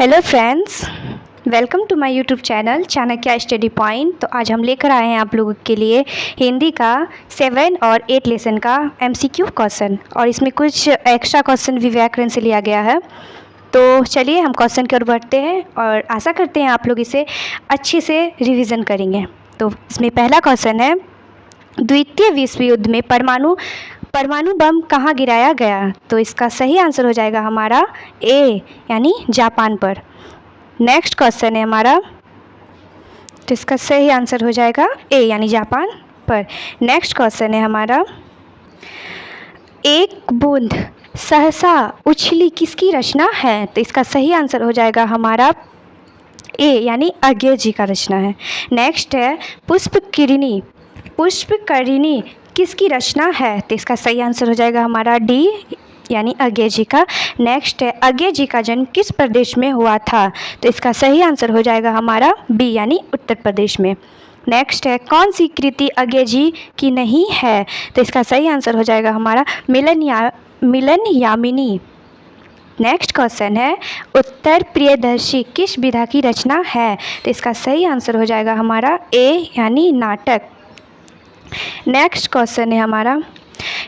Hello friends, welcome to my YouTube channel Chanakya Study Point. तो आज हम लेकर आए हैं आप लोगों के लिए हिंदी का 7 और 8 लेसन का एमसीक्यू क्वेश्चन, और इसमें कुछ एक्स्ट्रा क्वेश्चन भी व्याकरण से लिया गया है। तो चलिए हम क्वेश्चन की ओर बढ़ते हैं और आशा करते हैं आप लोग इसे अच्छे से रिवीजन करेंगे। तो इसमें पहला क्वेश्चन है, द्वितीय विश्व युद्ध में परमाणु बम कहाँ गिराया गया? तो इसका सही आंसर हो जाएगा हमारा ए यानी जापान पर। नेक्स्ट क्वेश्चन है हमारा, तो इसका सही आंसर हो जाएगा ए यानी जापान पर। नेक्स्ट क्वेश्चन है हमारा, एक बूंद सहसा उछली किसकी रचना है? तो इसका सही आंसर हो जाएगा हमारा ए यानी अज्ञेय जी का रचना है। नेक्स्ट है, पुष्पकरिणी किसकी रचना है? तो इसका सही आंसर हो जाएगा हमारा डी यानी अज्ञेय जी का। नेक्स्ट है, अज्ञेय जी का जन्म किस प्रदेश में हुआ था? तो इसका सही आंसर हो जाएगा हमारा बी यानी उत्तर प्रदेश में। नेक्स्ट है, कौन सी कृति अज्ञेय जी की नहीं है? तो इसका सही आंसर हो जाएगा हमारा मिलन यामिनी। नेक्स्ट क्वेश्चन है, उत्तर प्रियदर्शी किस विधा की रचना है? तो इसका सही आंसर हो जाएगा हमारा ए यानी नाटक। नेक्स्ट क्वेश्चन है हमारा,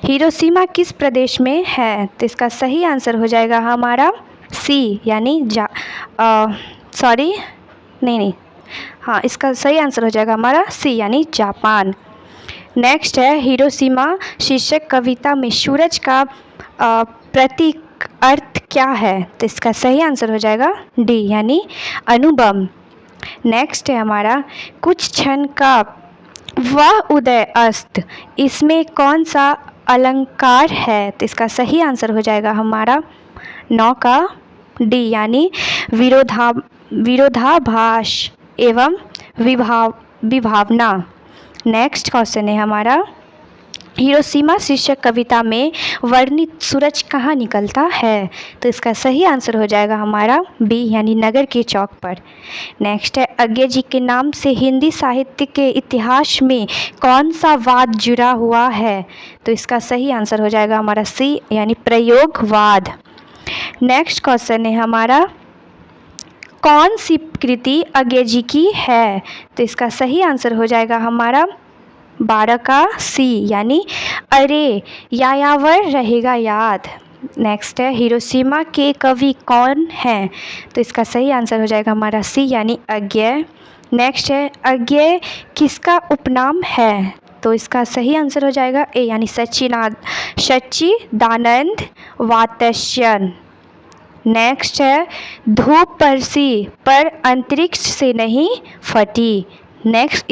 हिरोशिमा किस प्रदेश में है? तो इसका सही आंसर हो जाएगा हमारा सी यानी इसका सही आंसर हो जाएगा हमारा सी यानी जापान। नेक्स्ट है, हिरोशिमा शीर्षक कविता में सूरज का प्रतीक अर्थ क्या है? तो इसका सही आंसर हो जाएगा डी यानी अणुबम। नेक्स्ट है हमारा, कुछ क्षण का वह उदय अस्त, इसमें कौन सा अलंकार है? तो इसका सही आंसर हो जाएगा हमारा 9 का डी यानी विरोधाभास एवं विभावना। नेक्स्ट क्वेश्चन है हमारा, हिरोशिमा शीर्षक कविता में वर्णित सूरज कहाँ निकलता है? तो इसका सही आंसर हो जाएगा हमारा बी यानी नगर के चौक पर। नेक्स्ट है, अज्ञेय जी के नाम से हिंदी साहित्य के इतिहास में कौन सा वाद जुड़ा हुआ है? तो इसका सही आंसर हो जाएगा हमारा सी यानी प्रयोगवाद। नेक्स्ट क्वेश्चन है हमारा, कौन सी कृति अज्ञेय जी की है? तो इसका सही आंसर हो जाएगा हमारा 12 का सी यानी अरे यायावर रहेगा याद। नेक्स्ट है, हिरोशिमा के कवि कौन हैं? तो इसका सही आंसर हो जाएगा हमारा सी यानी अज्ञेय। नेक्स्ट है, अज्ञेय किसका उपनाम है? तो इसका सही आंसर हो जाएगा ए यानी सच्चिदानंद वात्स्यन। नेक्स्ट है, धूप परसी पर अंतरिक्ष से नहीं फटी। नेक्स्ट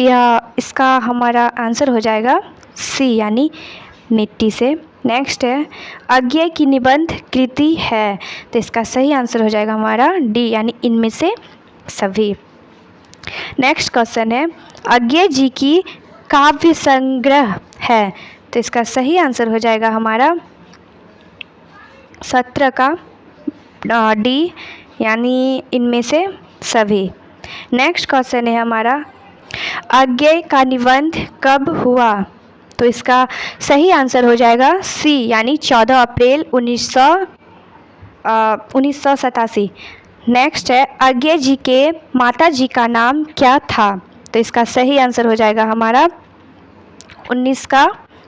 इसका हमारा आंसर हो जाएगा सी यानी मिट्टी से। नेक्स्ट है, अज्ञेय की निबंध कृति है? तो इसका सही आंसर हो जाएगा हमारा डी यानी इनमें से सभी। नेक्स्ट क्वेश्चन है, अज्ञेय जी की काव्य संग्रह है? तो इसका सही आंसर हो जाएगा हमारा 17 का डी यानी इनमें से सभी। नेक्स्ट क्वेश्चन है हमारा, अज्ञेय का निबंध कब हुआ? तो इसका सही आंसर हो जाएगा सी यानी 14 अप्रैल 1987। नेक्स्ट है, अज्ञेय जी के माता जी का नाम क्या था? तो इसका सही आंसर हो जाएगा हमारा 19 का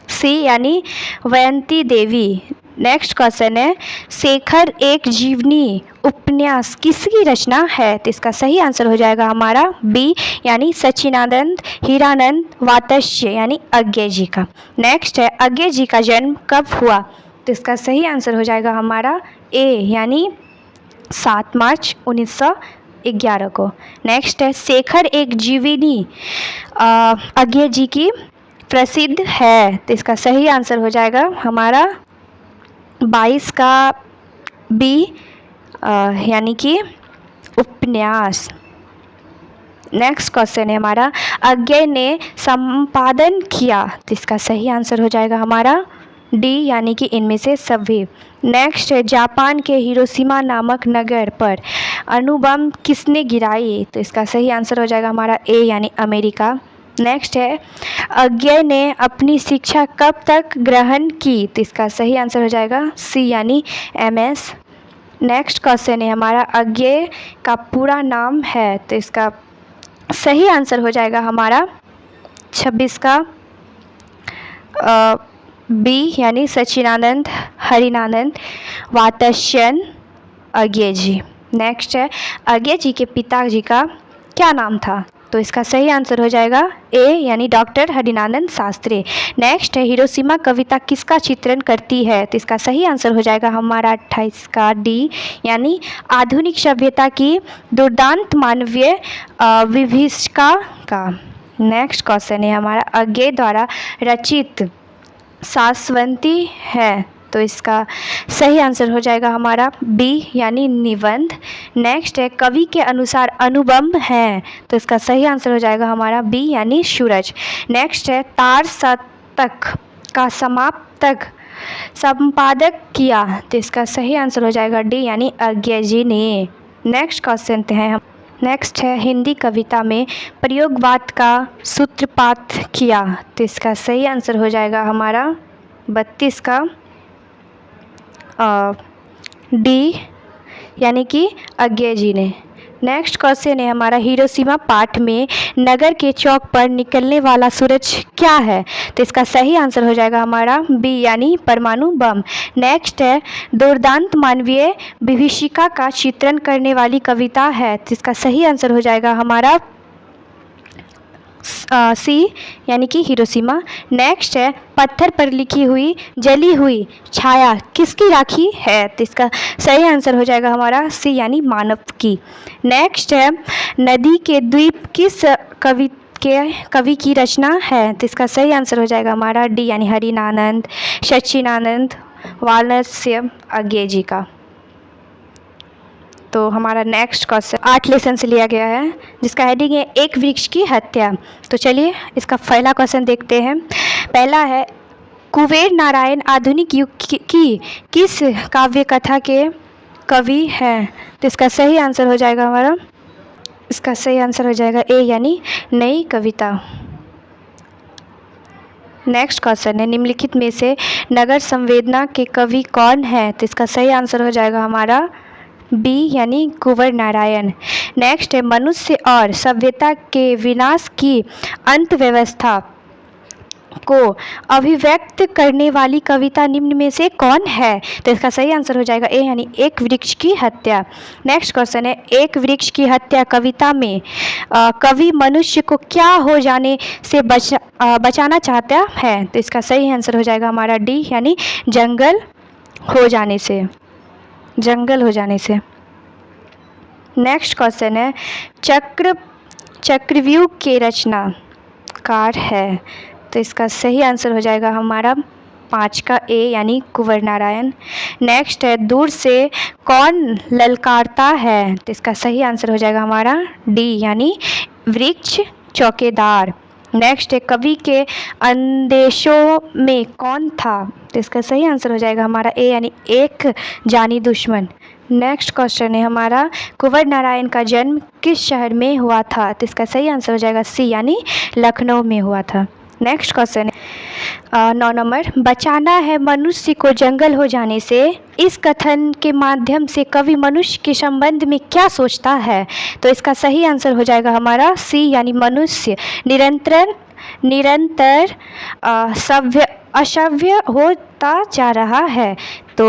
सी यानी वयंती देवी। नेक्स्ट क्वेश्चन है, शेखर एक जीवनी उपन्यास किसकी रचना है? तो इसका सही आंसर हो जाएगा हमारा बी यानी सच्चिदानंद हीरानंद वात्स्य यानी अज्ञेय जी का। नेक्स्ट है, अज्ञेय जी का जन्म कब हुआ? तो इसका सही आंसर हो जाएगा हमारा ए यानी 7 मार्च 1911 को। नेक्स्ट है, शेखर एक जीवनी अज्ञेय जी की प्रसिद्ध है? तो इसका सही आंसर हो जाएगा हमारा 22 का बी यानी कि उपन्यास। नेक्स्ट क्वेश्चन है हमारा, अज्ञेय ने संपादन किया? तो इसका सही आंसर हो जाएगा हमारा डी यानी कि इनमें से सभी। नेक्स्ट है, जापान के हिरोशिमा नामक नगर पर अणुबम किसने गिराई? तो इसका सही आंसर हो जाएगा हमारा ए यानी अमेरिका। नेक्स्ट है, अज्ञेय ने अपनी शिक्षा कब तक ग्रहण की? तो इसका सही आंसर हो जाएगा सी यानी MS। नेक्स्ट क्वेश्चन है हमारा अज्ञेय का पूरा नाम है, तो इसका सही आंसर हो जाएगा हमारा 26 का बी यानी सच्चिदानंद हरिनानंद वात्स्ययन अज्ञेय जी। नेक्स्ट है अज्ञेय जी के पिताजी का क्या नाम था, तो इसका सही आंसर हो जाएगा ए यानी डॉक्टर हरिनानंद शास्त्री। नेक्स्ट है हिरोशिमा कविता किसका चित्रण करती है, तो इसका सही आंसर हो जाएगा हमारा 28 का डी यानी आधुनिक सभ्यता की दुर्दांत मानवीय विभीषिका का। नेक्स्ट क्वेश्चन है हमारा अज्ञेय द्वारा रचित शाश्वती है, तो इसका सही आंसर हो जाएगा हमारा बी यानी निबंध। नेक्स्ट है कवि के अनुसार अनुबंब है, तो इसका सही आंसर हो जाएगा हमारा बी यानी सूरज। नेक्स्ट है तार शतक का समाप्तक संपादक किया, तो इसका सही आंसर हो जाएगा डी यानी अज्ञेय जी ने। नेक्स्ट क्वेश्चन है हम नेक्स्ट है हिंदी कविता में प्रयोगवाद का सूत्रपात किया, तो इसका सही आंसर हो जाएगा हमारा 32 का डी यानी कि अज्ञेय जी ने। नेक्स्ट क्वेश्चन है हमारा हिरोशिमा पाठ में नगर के चौक पर निकलने वाला सूरज क्या है, तो इसका सही आंसर हो जाएगा हमारा बी यानी परमाणु बम। नेक्स्ट है दुर्दांत मानवीय विभीषिका का चित्रण करने वाली कविता है, तो इसका सही आंसर हो जाएगा हमारा सी यानी कि हिरोशिमा। नेक्स्ट है पत्थर पर लिखी हुई जली हुई छाया किसकी राखी है, तो इसका सही आंसर हो जाएगा हमारा सी यानी मानव की। नेक्स्ट है नदी के द्वीप किस कवि की रचना है, तो इसका सही आंसर हो जाएगा हमारा डी यानी हरिनानंद सच्चिदानंद वात्स्ययन अज्ञेय जी का। तो हमारा नेक्स्ट क्वेश्चन 8 लेसन से लिया गया है जिसका हेडिंग है एक वृक्ष की हत्या। तो चलिए इसका पहला क्वेश्चन देखते हैं। पहला है कुबेर नारायण आधुनिक युग की किस काव्य कथा के कवि हैं, तो इसका सही आंसर हो जाएगा हमारा इसका सही आंसर हो जाएगा ए यानी नई कविता। नेक्स्ट क्वेश्चन है निम्नलिखित में से नगर संवेदना के कवि कौन है, तो इसका सही आंसर हो जाएगा हमारा बी यानी कुंवर नारायण। नेक्स्ट है मनुष्य और सभ्यता के विनाश की अंत व्यवस्था को अभिव्यक्त करने वाली कविता निम्न में से कौन है, तो इसका सही आंसर हो जाएगा ए यानी एक वृक्ष की हत्या। नेक्स्ट क्वेश्चन है एक वृक्ष की हत्या कविता में कवि मनुष्य को क्या हो जाने से बचाना चाहता है, तो इसका सही आंसर हो जाएगा हमारा डी यानी जंगल हो जाने से। नेक्स्ट क्वेश्चन है चक्रव्यूह के रचनाकार है, तो इसका सही आंसर हो जाएगा हमारा 5 का ए यानी कुंवर नारायण। नेक्स्ट है दूर से कौन ललकारता है, तो इसका सही आंसर हो जाएगा हमारा डी यानी वृक्ष चौकीदार। नेक्स्ट है कवि के अंदेशों में कौन था, तो इसका सही आंसर हो जाएगा हमारा ए यानी एक जानी दुश्मन। नेक्स्ट क्वेश्चन है हमारा कुंवर नारायण का जन्म किस शहर में हुआ था, तो इसका सही आंसर हो जाएगा सी यानी लखनऊ में हुआ था। नेक्स्ट क्वेश्चन है 9 नंबर बचाना है मनुष्य को जंगल हो जाने से, इस कथन के माध्यम से कवि मनुष्य के संबंध में क्या सोचता है, तो इसका सही आंसर हो जाएगा हमारा सी यानी मनुष्य निरंतर असभ्य होता जा रहा है। तो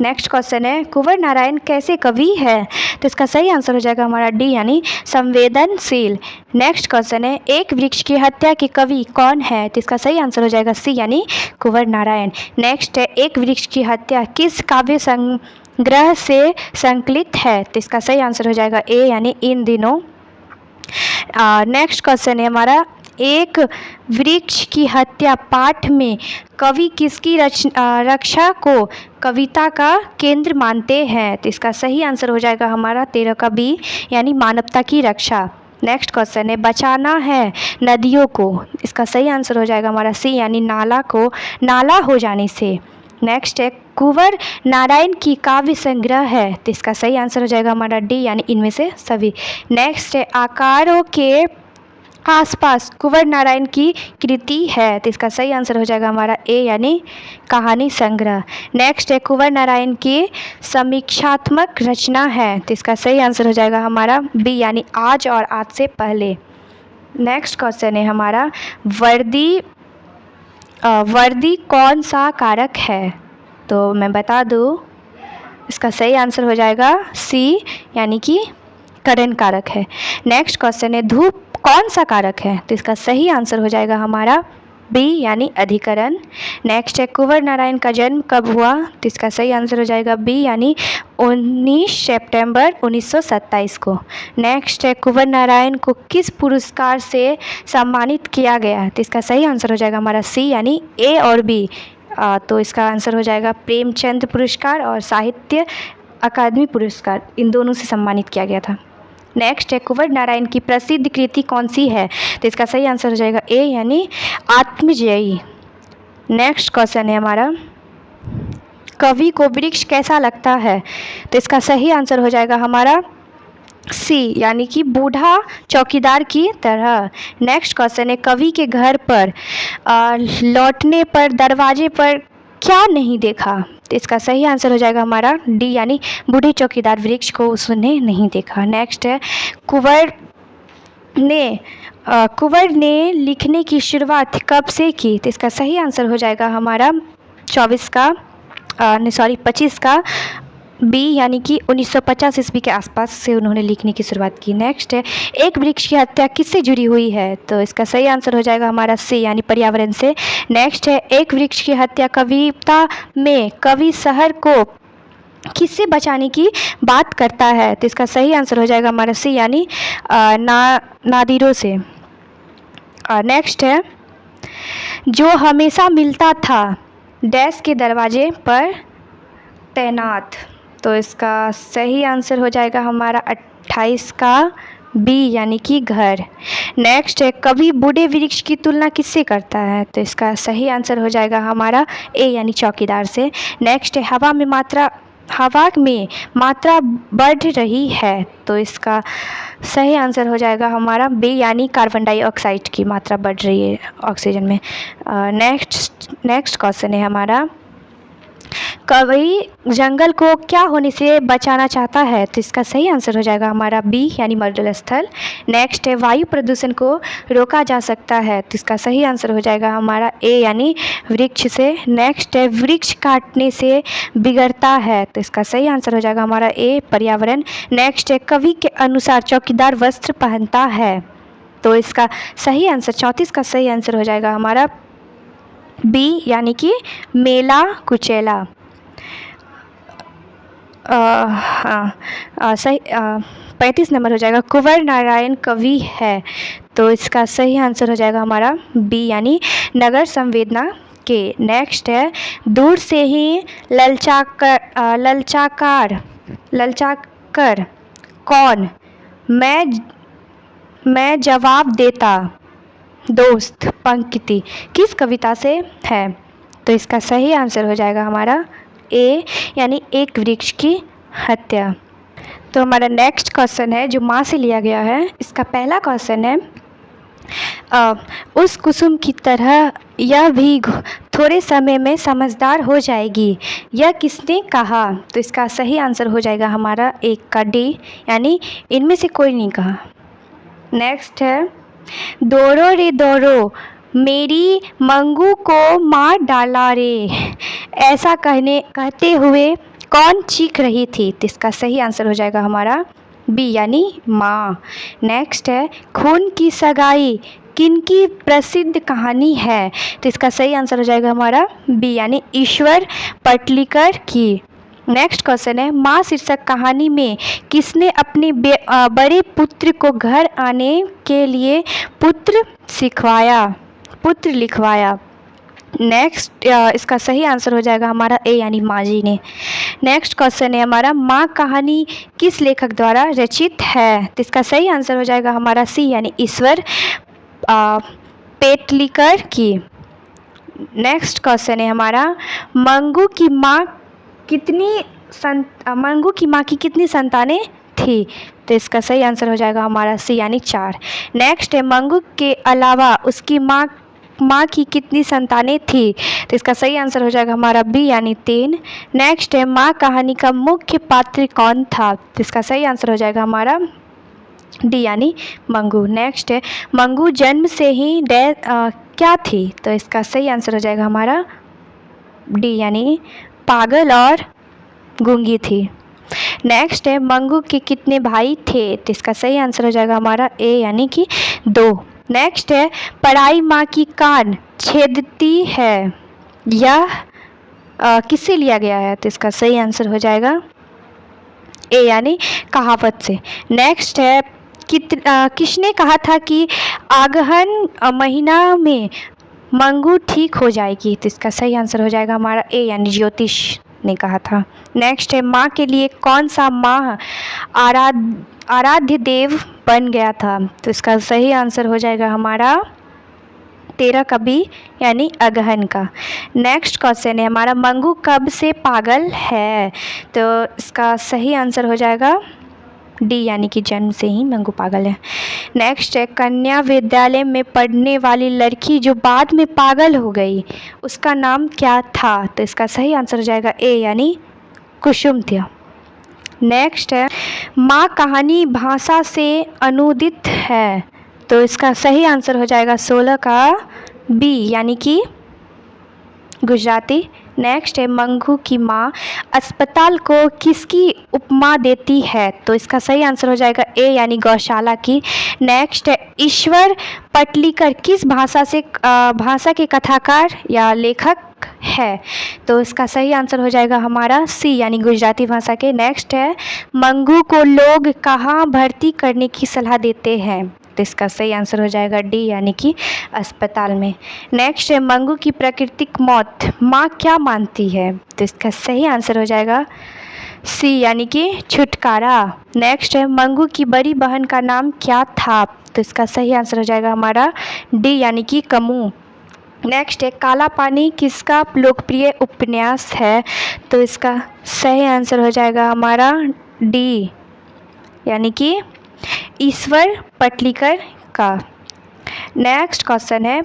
नेक्स्ट क्वेश्चन है कुंवर नारायण कैसे कवि है, तो इसका सही आंसर हो जाएगा हमारा डी यानी संवेदनशील। नेक्स्ट क्वेश्चन है एक वृक्ष की हत्या के कवि कौन है, तो इसका सही आंसर हो जाएगा सी यानी कुंवर नारायण। नेक्स्ट है एक वृक्ष की हत्या किस काव्य संग्रह से संकलित है, तो इसका सही आंसर हो जाएगा ए यानी इन दिनों। नेक्स्ट क्वेश्चन है हमारा एक वृक्ष की हत्या पाठ में कवि किसकी रक्षा को कविता का केंद्र मानते हैं, तो इसका सही आंसर हो जाएगा हमारा 13 का बी यानी मानवता की रक्षा। नेक्स्ट क्वेश्चन है बचाना है नदियों को, इसका सही आंसर हो जाएगा हमारा सी यानी नाला हो जाने से। नेक्स्ट है कुंवर नारायण की काव्य संग्रह है, तो इसका सही आंसर हो जाएगा हमारा डी यानी इनमें से सभी। नेक्स्ट है आकारों के आसपास कुंवर नारायण की कृति है। तो इसका सही आंसर हो जाएगा हमारा ए यानी कहानी संग्रह। नेक्स्ट है कुंवर नारायण की समीक्षात्मक रचना है। तो इसका सही आंसर हो जाएगा हमारा बी यानी आज और आज से पहले। नेक्स्ट क्वेश्चन है हमारा वर्दी कौन सा कारक है। तो मैं बता दूँ, इसका सही आंसर हो जाएगा सी यानी कि करण कारक है। नेक्स्ट क्वेश्चन है धूप कौन सा कारक है। तो इसका सही आंसर हो जाएगा हमारा बी यानी अधिकरण। नेक्स्ट है कुंवर नारायण का जन्म कब हुआ। तो इसका सही आंसर हो जाएगा बी यानी 19 सितंबर 1927 को। नेक्स्ट है कुंवर नारायण को किस पुरस्कार से सम्मानित किया गया। तो इसका सही आंसर हो जाएगा हमारा सी यानी ए और बी। तो इसका आंसर हो जाएगा प्रेमचंद पुरस्कार और साहित्य अकादमी पुरस्कार, इन दोनों से सम्मानित किया गया था। नेक्स्ट है कुंवर नारायण की प्रसिद्ध कृति कौन सी है। तो इसका सही आंसर हो जाएगा ए यानी आत्मजयी। नेक्स्ट क्वेश्चन है हमारा कवि को वृक्ष कैसा लगता है। तो इसका सही आंसर हो जाएगा हमारा सी यानी कि बूढ़ा चौकीदार की तरह। नेक्स्ट क्वेश्चन है कवि के घर पर लौटने पर दरवाजे पर क्या नहीं देखा। तो इसका सही आंसर हो जाएगा हमारा डी यानी बूढ़े चौकीदार वृक्ष को उसने नहीं देखा। नेक्स्ट है कुंवर ने लिखने की शुरुआत कब से की। तो इसका सही आंसर हो जाएगा हमारा 25 का बी यानी कि 1950 ईस्वी के आसपास से उन्होंने लिखने की शुरुआत की। नेक्स्ट है एक वृक्ष की हत्या किससे जुड़ी हुई है। तो इसका सही आंसर हो जाएगा हमारा सी यानी पर्यावरण से। नेक्स्ट है एक वृक्ष की हत्या कविता में कवि शहर को किससे बचाने की बात करता है। तो इसका सही आंसर हो जाएगा हमारा सी यानी नादिरों से। नेक्स्ट है जो हमेशा मिलता था डैश के दरवाजे पर तैनात। तो इसका सही आंसर हो जाएगा हमारा 28 का बी यानी कि घर। नेक्स्ट है कवि बूढ़े वृक्ष की तुलना किससे करता है। तो इसका सही आंसर हो जाएगा हमारा ए यानी चौकीदार से। नेक्स्ट है हवा में मात्रा बढ़ रही है। तो इसका सही आंसर हो जाएगा हमारा बी यानी कार्बन डाइऑक्साइड की मात्रा बढ़ रही है ऑक्सीजन में। नेक्स्ट क्वेश्चन है हमारा कवि जंगल को क्या होने से बचाना चाहता है। तो इसका सही आंसर हो जाएगा हमारा बी यानी मरुस्थल स्थल। नेक्स्ट है वायु प्रदूषण को रोका जा सकता है। तो इसका सही आंसर हो जाएगा हमारा ए यानी वृक्ष से। नेक्स्ट है वृक्ष काटने से बिगड़ता है। तो इसका सही आंसर हो जाएगा हमारा ए पर्यावरण। नेक्स्ट है कवि के अनुसार चौकीदार वस्त्र पहनता है। तो इसका सही आंसर 34 का सही आंसर हो जाएगा हमारा बी यानी कि मेला कुचेला। सही 35 नंबर हो जाएगा कुंवर नारायण कवि है। तो इसका सही आंसर हो जाएगा हमारा बी यानी नगर संवेदना के। नेक्स्ट है दूर से ही ललचाकर कौन मैं जवाब देता दोस्त पंक्ति किस कविता से है। तो इसका सही आंसर हो जाएगा हमारा ए यानी एक वृक्ष की हत्या। तो हमारा नेक्स्ट क्वेश्चन है जो माँ से लिया गया है। इसका पहला क्वेश्चन है उस कुसुम की तरह यह भी थोड़े समय में समझदार हो जाएगी, यह किसने कहा। तो इसका सही आंसर हो जाएगा हमारा एक का डी यानी इनमें से कोई नहीं कहा। नेक्स्ट है दौड़ो रे दौड़ो मेरी मंगू को मार डाला रे, ऐसा कहते हुए कौन चीख रही थी। तो इसका सही आंसर हो जाएगा हमारा बी यानी माँ। नेक्स्ट है खून की सगाई किनकी प्रसिद्ध कहानी है। तो इसका सही आंसर हो जाएगा हमारा बी यानी ईश्वर पटलीकर की। नेक्स्ट क्वेश्चन है माँ शीर्षक कहानी में किसने अपने बड़े पुत्र को घर आने के लिए पुत्र लिखवाया। नेक्स्ट इसका सही आंसर हो जाएगा हमारा ए यानी माँ जी ने। नेक्स्ट क्वेश्चन है हमारा माँ कहानी किस लेखक द्वारा रचित है। तो इसका सही आंसर हो जाएगा हमारा सी यानी ईश्वर पेटलीकर की। नेक्स्ट क्वेश्चन है हमारा मंगू की माँ की कितनी संतानें थी। तो इसका सही आंसर हो जाएगा हमारा सी यानी 4। नेक्स्ट है मंगू के अलावा उसकी माँ की कितनी संतानें थी। तो इसका सही आंसर हो जाएगा हमारा बी यानी 3। नेक्स्ट है माँ कहानी का मुख्य पात्र कौन था। तो इसका सही आंसर हो जाएगा हमारा डी यानी मंगू। नेक्स्ट है मंगू जन्म से ही क्या थी। तो इसका सही आंसर हो जाएगा हमारा डी यानी पागल और गूंगी थी। नेक्स्ट है मंगू के कितने भाई थे। तो इसका सही आंसर हो जाएगा हमारा ए यानी कि 2। नेक्स्ट है पराई माँ की कान छेदती है, यह किससे लिया गया है। तो इसका सही आंसर हो जाएगा ए यानी कहावत से। नेक्स्ट है किसने कहा था कि आगहन महीना में मंगू ठीक हो जाएगी। तो इसका सही आंसर हो जाएगा हमारा ए यानी ज्योतिष ने कहा था। नेक्स्ट है माँ के लिए कौन सा माह आराध्य देव बन गया था। तो इसका सही आंसर हो जाएगा हमारा 13 कभी यानी अगहन का। नेक्स्ट क्वेश्चन है हमारा मंगू कब से पागल है। तो इसका सही आंसर हो जाएगा डी यानी कि जन्म से ही मंगू पागल है। नेक्स्ट है कन्या विद्यालय में पढ़ने वाली लड़की जो बाद में पागल हो गई उसका नाम क्या था। तो इसका सही आंसर हो जाएगा ए यानी कुसुम था। नेक्स्ट है माँ कहानी भाषा से अनुदित है। तो इसका सही आंसर हो जाएगा 16 का बी यानी कि गुजराती। नेक्स्ट है मंगू की माँ अस्पताल को किसकी उपमा देती है। तो इसका सही आंसर हो जाएगा ए यानी गौशाला की। नेक्स्ट है ईश्वर पटलीकर किस भाषा के कथाकार या लेखक है। तो इसका सही आंसर हो जाएगा हमारा सी यानी गुजराती भाषा के। नेक्स्ट है मंगू को लोग कहाँ भर्ती करने की सलाह देते हैं। तो इसका सही आंसर हो जाएगा डी यानी कि अस्पताल में। नेक्स्ट है मंगू की प्राकृतिक मौत माँ क्या मानती है। तो इसका सही आंसर हो जाएगा सी यानी कि छुटकारा। नेक्स्ट है मंगू की बड़ी बहन का नाम क्या था। तो इसका सही आंसर हो जाएगा हमारा डी यानी कि कमू। नेक्स्ट है काला पानी किसका लोकप्रिय उपन्यास है। तो इसका सही आंसर हो जाएगा हमारा डी यानी कि ईश्वर पटलीकर का। नेक्स्ट क्वेश्चन है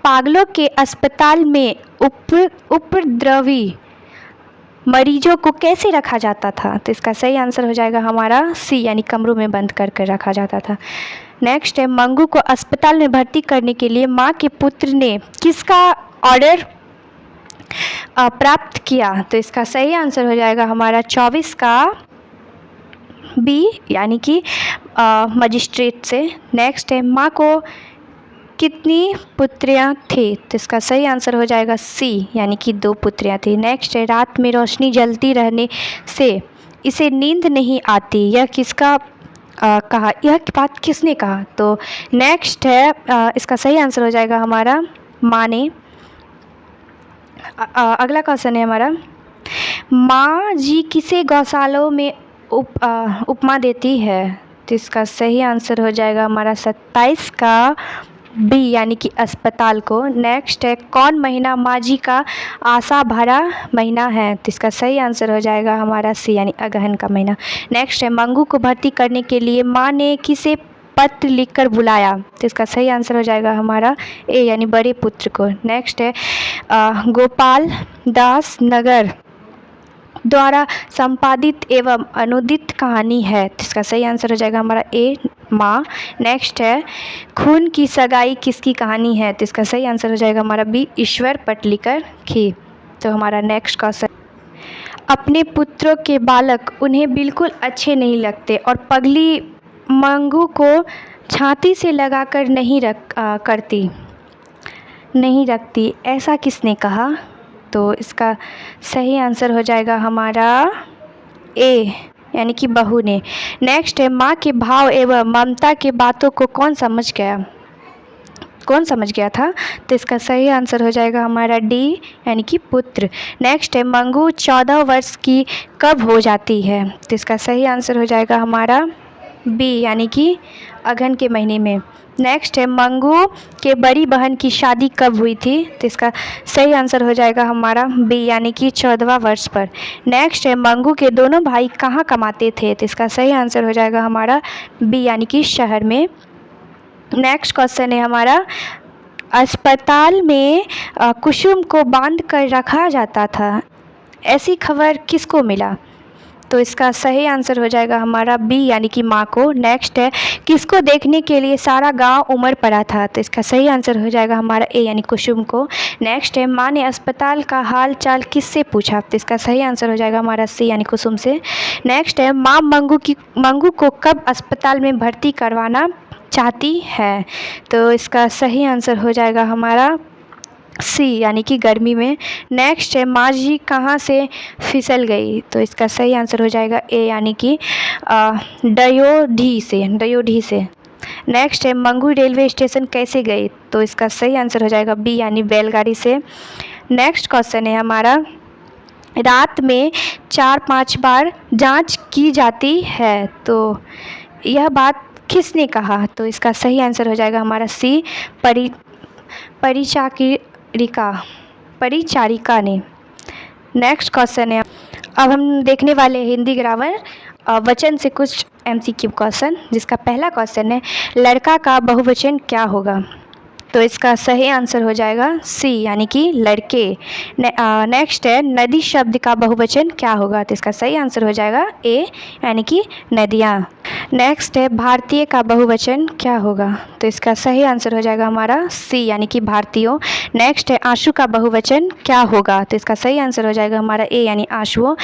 पागलों के अस्पताल में उपद्रवी मरीजों को कैसे रखा जाता था। तो इसका सही आंसर हो जाएगा हमारा सी यानी कमरों में बंद कर रखा जाता था। नेक्स्ट है मंगू को अस्पताल में भर्ती करने के लिए माँ के पुत्र ने किसका ऑर्डर प्राप्त किया। तो इसका सही आंसर हो जाएगा हमारा 24 का बी यानी कि मजिस्ट्रेट से। नेक्स्ट है माँ को कितनी पुत्रियाँ थी। तो इसका सही आंसर हो जाएगा सी यानी कि 2 पुत्रियाँ थी। नेक्स्ट है रात में रोशनी जलती रहने से इसे नींद नहीं आती, यह किसका कहा, यह बात किसने कहा। तो नेक्स्ट है इसका सही आंसर हो जाएगा हमारा माँ ने। अगला क्वेश्चन है हमारा माँ जी किसे गौशालों में उपमा देती है। तो इसका सही आंसर हो जाएगा हमारा 27 का बी यानी कि अस्पताल को। नेक्स्ट है कौन महीना माँ जी का आशा भरा महीना है। तो इसका सही आंसर हो जाएगा हमारा सी यानी अगहन का महीना। नेक्स्ट है मंगू को भर्ती करने के लिए माँ ने किसे पत्र लिखकर बुलाया। तो इसका सही आंसर हो जाएगा हमारा ए यानी बड़े पुत्र को। नेक्स्ट है गोपाल दास नगर द्वारा संपादित एवं अनुदित कहानी है। तो इसका सही आंसर हो जाएगा हमारा ए माँ। नेक्स्ट है खून की सगाई किसकी कहानी है। तो इसका सही आंसर हो जाएगा हमारा बी ईश्वर पटलीकर की। तो हमारा नेक्स्ट क्वेश्चन अपने पुत्रों के बालक उन्हें बिल्कुल अच्छे नहीं लगते और पगली मंगू को छाती से लगाकर नहीं रखती, ऐसा किसने कहा। तो इसका सही आंसर हो जाएगा हमारा ए यानी कि बहू ने। नेक्स्ट है माँ के भाव एवं ममता के बातों को कौन समझ गया था। तो इसका सही आंसर हो जाएगा हमारा डी यानी कि पुत्र। नेक्स्ट है मंगू 14 वर्ष की कब हो जाती है। तो इसका सही आंसर हो जाएगा हमारा बी यानी कि अगहन के महीने में। नेक्स्ट है मंगू के बड़ी बहन की शादी कब हुई थी, तो इसका सही आंसर हो जाएगा हमारा बी यानी कि 14वां वर्ष पर। नेक्स्ट है मंगू के दोनों भाई कहाँ कमाते थे, तो इसका सही आंसर हो जाएगा हमारा बी यानी कि शहर में। नेक्स्ट क्वेश्चन है हमारा अस्पताल में कुसुम को बांध कर रखा जाता था, ऐसी खबर किसको मिला, तो इसका सही आंसर हो जाएगा हमारा बी यानी कि माँ को। नेक्स्ट है किसको देखने के लिए सारा गांव उमड़ पड़ा था, तो इसका सही आंसर हो जाएगा हमारा ए यानी कुसुम को। नेक्स्ट है माँ ने अस्पताल का हाल चाल किससे पूछा, तो इसका सही आंसर हो जाएगा हमारा सी यानी कुसुम से। नेक्स्ट है माँ मंगू को कब अस्पताल में भर्ती करवाना चाहती है, तो इसका सही आंसर हो जाएगा हमारा सी यानी कि गर्मी में। नेक्स्ट है माँ जी कहाँ से फिसल गई, तो इसका सही आंसर हो जाएगा ए यानी कि डयोढी से। नेक्स्ट है मंगू रेलवे स्टेशन कैसे गई, तो इसका सही आंसर हो जाएगा बी यानी बैलगाड़ी से। नेक्स्ट क्वेश्चन है हमारा रात में 4-5 बार जांच की जाती है, तो यह बात किसने कहा, तो इसका सही आंसर हो जाएगा हमारा सी परिचारिका ने। नेक्स्ट क्वेश्चन है अब हम देखने वाले हैं हिंदी ग्रामर वचन से कुछ MCQ क्वेश्चन, जिसका पहला क्वेश्चन है लड़का का बहुवचन क्या होगा, तो इसका सही आंसर हो जाएगा सी यानी कि लड़के। नेक्स्ट है नदी शब्द का बहुवचन क्या होगा, तो इसका सही आंसर हो जाएगा ए यानी कि नदियाँ। नेक्स्ट है भारतीय का बहुवचन क्या होगा, तो इसका सही आंसर हो जाएगा हमारा सी यानी कि भारतीयों। नेक्स्ट है आंसू का बहुवचन क्या होगा, तो इसका सही आंसर हो जाएगा हमारा ए यानी आंसुओं।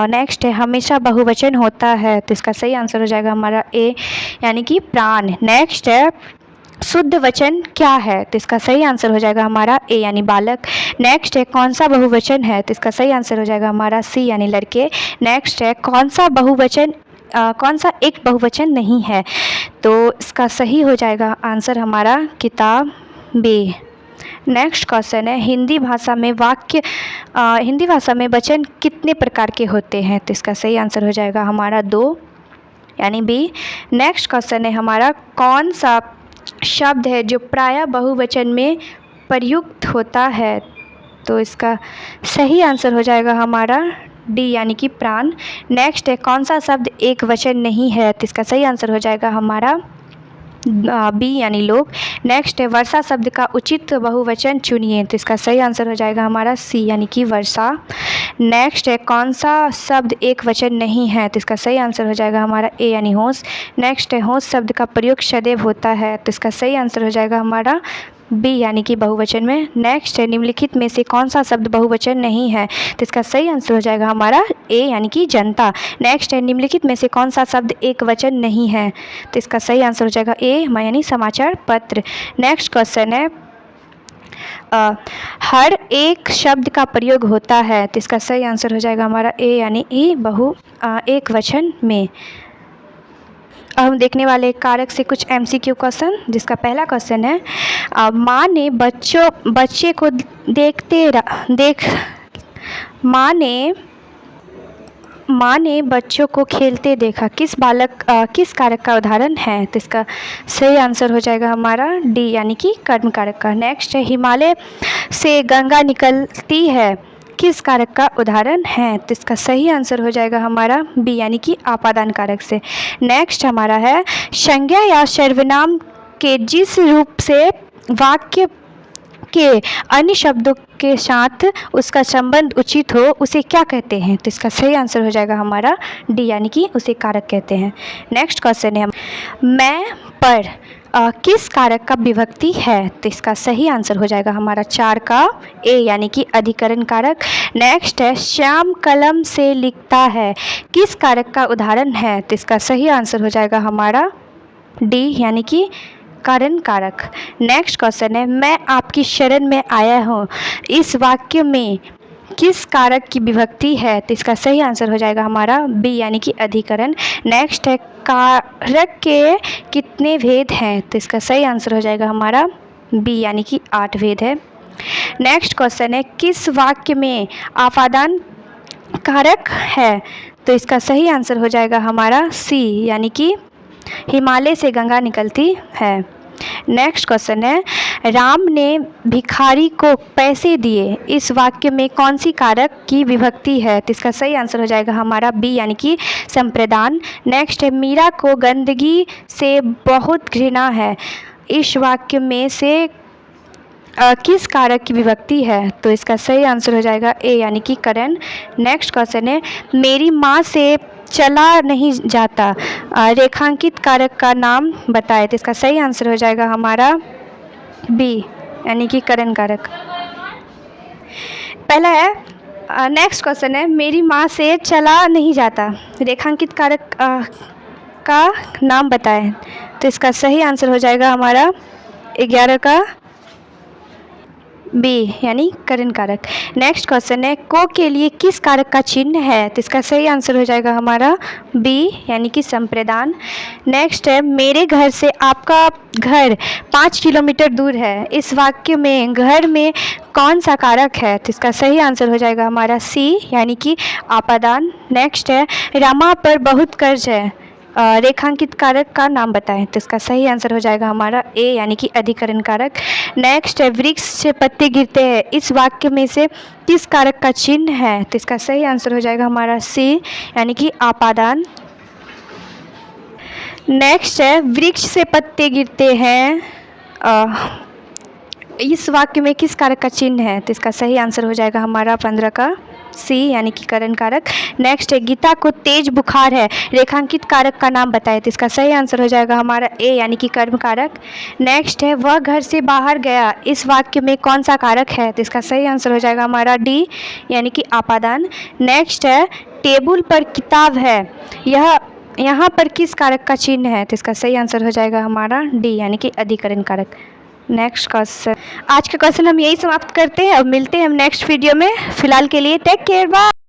नेक्स्ट है हमेशा बहुवचन होता है, तो इसका सही आंसर हो जाएगा हमारा ए यानी कि प्राण। नेक्स्ट है शुद्ध वचन क्या है, तो इसका सही आंसर हो जाएगा हमारा ए यानी बालक। नेक्स्ट है कौन सा बहुवचन है, तो इसका सही आंसर हो जाएगा हमारा सी यानी लड़के। नेक्स्ट है कौन सा एक बहुवचन नहीं है, तो इसका सही हो जाएगा आंसर हमारा किताब बे। नेक्स्ट क्वेश्चन है हिंदी भाषा में वचन कितने प्रकार के होते हैं, तो इसका सही आंसर हो जाएगा हमारा 2 यानी बी। नेक्स्ट क्वेश्चन है हमारा कौन सा शब्द है जो प्रायः बहुवचन में प्रयुक्त होता है, तो इसका सही आंसर हो जाएगा हमारा डी यानी कि प्राण। नेक्स्ट है कौन सा शब्द एक वचन नहीं है, तो इसका सही आंसर हो जाएगा हमारा बी यानी लोग। नेक्स्ट है वर्षा शब्द का उचित बहुवचन चुनिए, तो इसका सही आंसर हो जाएगा हमारा सी यानी कि वर्षा। नेक्स्ट है कौन सा शब्द एक वचन नहीं है, तो इसका सही आंसर हो जाएगा हमारा ए यानी होश। नेक्स्ट है होश शब्द का प्रयोग सदैव होता है, तो इसका सही आंसर हो जाएगा हमारा बी यानी कि बहुवचन में। नेक्स्ट है निम्नलिखित में से कौन सा शब्द बहुवचन नहीं है, तो इसका सही आंसर हो जाएगा हमारा ए यानी कि जनता। नेक्स्ट है निम्नलिखित में से कौन सा शब्द एक वचन नहीं है, तो इसका सही आंसर हो जाएगा ए यानी समाचार पत्र। नेक्स्ट क्वेश्चन है हर एक शब्द का प्रयोग होता है, तो इसका सही आंसर हो जाएगा हमारा ए यानी ई एक वचन में। अब हम देखने वाले कारक से कुछ MCQ क्वेश्चन, जिसका पहला क्वेश्चन है माँ ने बच्चों को खेलते देखा, किस कारक का उदाहरण है, तो इसका सही आंसर हो जाएगा हमारा डी यानी कि कर्म कारक का। नेक्स्ट है हिमालय से गंगा निकलती है, किस कारक का उदाहरण है, तो इसका सही आंसर हो जाएगा हमारा बी यानी कि आपादान कारक से। नेक्स्ट हमारा है संज्ञा या सर्वनाम के जिस रूप से वाक्य के अन्य शब्दों के साथ उसका संबंध उचित हो उसे क्या कहते हैं, तो इसका सही आंसर हो जाएगा हमारा डी यानी कि उसे कारक कहते हैं। नेक्स्ट क्वेश्चन है मैं पर किस कारक का विभक्ति है, तो इसका सही आंसर हो जाएगा हमारा 4 का ए यानी कि अधिकरण कारक। नेक्स्ट है श्याम कलम से लिखता है, किस कारक का उदाहरण है, तो इसका सही आंसर हो जाएगा हमारा डी यानी कि कारण कारक। नेक्स्ट क्वेश्चन है मैं आपकी शरण में आया हूँ, इस वाक्य में किस कारक की विभक्ति है, तो इसका सही आंसर हो जाएगा हमारा बी यानी कि अधिकरण। नेक्स्ट है कारक के कितने भेद हैं, तो इसका सही आंसर हो जाएगा हमारा बी यानी कि 8 भेद है। नेक्स्ट क्वेश्चन है किस वाक्य में आपादान कारक है, तो इसका सही आंसर हो जाएगा हमारा सी, यानी कि हिमालय से गंगा निकलती है। नेक्स्ट क्वेश्चन है, राम ने भिखारी को पैसे दिए, इस वाक्य में कौन सी कारक की विभक्ति है? तो इसका सही आंसर हो जाएगा हमारा बी, यानी कि संप्रदान। नेक्स्ट है, मीरा को गंदगी से बहुत घृणा है, इस वाक्य में से किस कारक की विभक्ति है? तो इसका सही आंसर हो जाएगा ए, यानी कि करण। नेक्स्ट क्वेश्चन है, मेरी माँ से चला नहीं जाता, रेखांकित कारक का नाम बताएं। तो इसका सही आंसर हो जाएगा हमारा बी, यानी कि करण कारक। पहला है, नेक्स्ट क्वेश्चन है, मेरी माँ से चला नहीं जाता, रेखांकित कारक का नाम बताएं। तो इसका सही आंसर हो जाएगा हमारा 11 का बी, यानी करण कारक। नेक्स्ट क्वेश्चन है, को के लिए किस कारक का चिन्ह है? तो इसका सही आंसर हो जाएगा हमारा बी, यानी कि संप्रदान। नेक्स्ट है, मेरे घर से आपका घर 5 किलोमीटर दूर है, इस वाक्य में घर में कौन सा कारक है? तो इसका सही आंसर हो जाएगा हमारा सी, यानी कि आपादान। नेक्स्ट है, रमा पर बहुत कर्ज है, रेखांकित कारक का नाम बताएं। तो इसका सही आंसर हो जाएगा हमारा ए, यानी कि अधिकरण कारक। नेक्स्ट है, वृक्ष से पत्ते गिरते हैं, इस वाक्य में से किस कारक का चिन्ह है? तो इसका सही आंसर हो जाएगा हमारा सी, यानी कि आपादान। नेक्स्ट है, वृक्ष से पत्ते गिरते हैं, इस वाक्य में किस कारक का चिन्ह है? तो इसका सही आंसर हो जाएगा हमारा 15 का सी, यानी कि करण कारक। नेक्स्ट है, गीता को तेज बुखार है, रेखांकित कारक का नाम बताएं। तो इसका सही आंसर हो जाएगा हमारा ए, यानी कि कर्म कारक। नेक्स्ट है, वह घर से बाहर गया, इस वाक्य में कौन सा कारक है? तो इसका सही आंसर हो जाएगा हमारा डी, यानी कि आपादान। नेक्स्ट है, टेबल पर किताब है, यह यहाँ पर किस कारक का चिन्ह है? तो इसका सही आंसर हो जाएगा हमारा डी, यानी कि अधिकरण कारक। नेक्स्ट क्वेश्चन, आज का क्वेश्चन हम यही समाप्त करते हैं, अब मिलते हैं हम नेक्स्ट वीडियो में। फिलहाल के लिए टेक केयर, बाय।